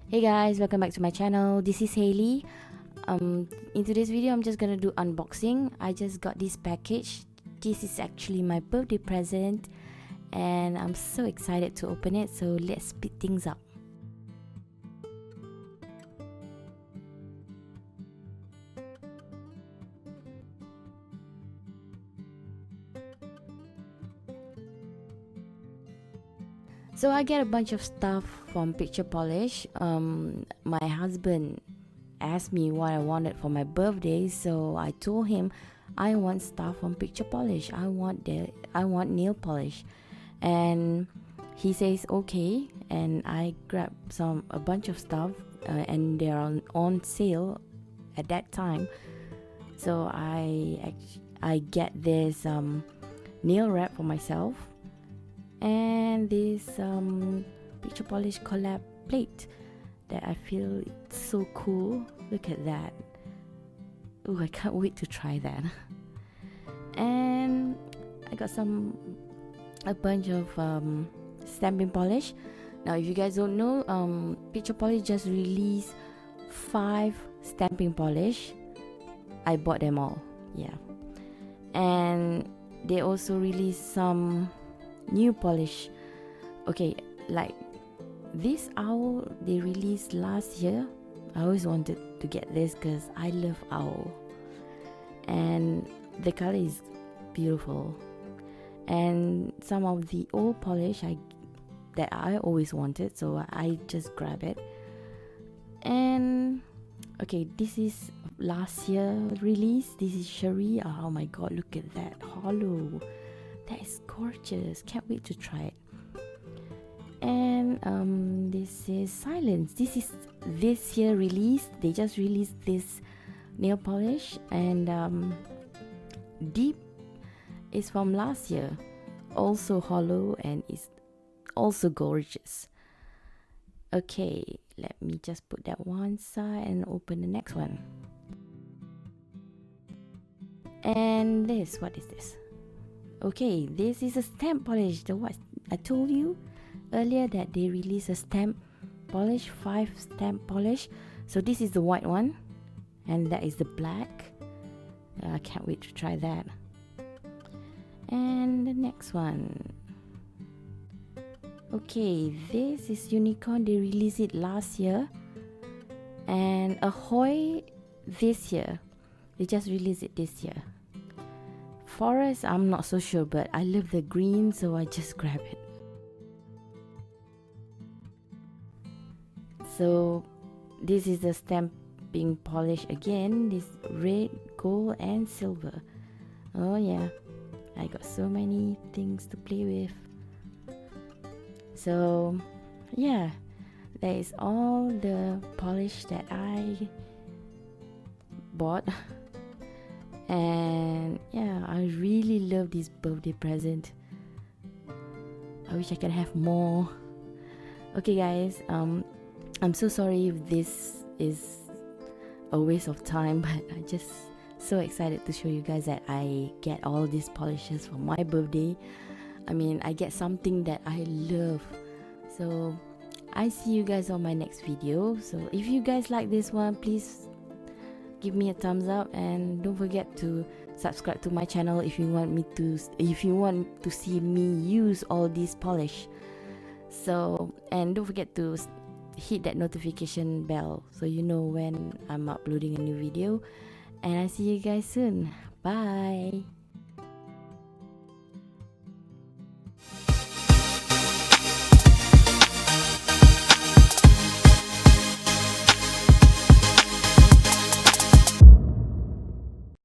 Hey guys, welcome back to my channel. This is Hailey. In today's video, I'm just gonna do unboxing. I just got this package. This is actually my birthday present, and I'm so excited to open it. So let's speed things up. So I get a bunch of stuff from Picture Polish. My husband asked me what I wanted for my birthday, so I told him I want stuff from Picture Polish. I want nail polish, and he says okay. And I grabbed a bunch of stuff, and they're on sale at that time. So I get this nail wrap for myself, and this Picture Polish collab plate that I feel it's so cool. Look at that. Oh, I can't wait to try that. And I got a bunch of stamping polish. Now if you guys don't know, Picture Polish just released 5 stamping polish. I bought them all, yeah. And they also released some new polish. Okay, like this owl they released last year. I always wanted to get this because I love owl, and the color is beautiful. And some of the old polish that I always wanted, so I just grab it. And okay, this is last year release. This is Cherie. Oh my god, look at that hollow. That is gorgeous. Can't wait to try it. And this is Silence. This is this year release. They just released this nail polish. And Deep is from last year, also hollow, and is also gorgeous. Okay, let me just put that one side and open the next one. And this, what is this? Okay, this is a stamp polish. What I told you earlier, that they released a stamp polish, 5 stamp polish. So this is the white one, and that is the black. I can't wait to try that. And the next one. Okay, this is Unicorn. They released it last year. And Ahoy this year. They just released it this year. Forest, I'm not so sure, but I love the green, so I just grab it. So this is the stamping polish again. This red, gold, and silver. Oh yeah, I got so many things to play with. So yeah, that is all the polish that I bought. And yeah, I really love this birthday present. I wish I could have more. Okay guys, I'm so sorry if this is a waste of time, but I just so excited to show you guys that I get all these polishes for my birthday. I mean, I get something that I love. So I see you guys on my next video. So if you guys like this one, please give me a thumbs up, and don't forget to subscribe to my channel if you want to see me use all these polish. So, and don't forget to hit that notification bell so you know when I'm uploading a new video. And I see you guys soon. Bye.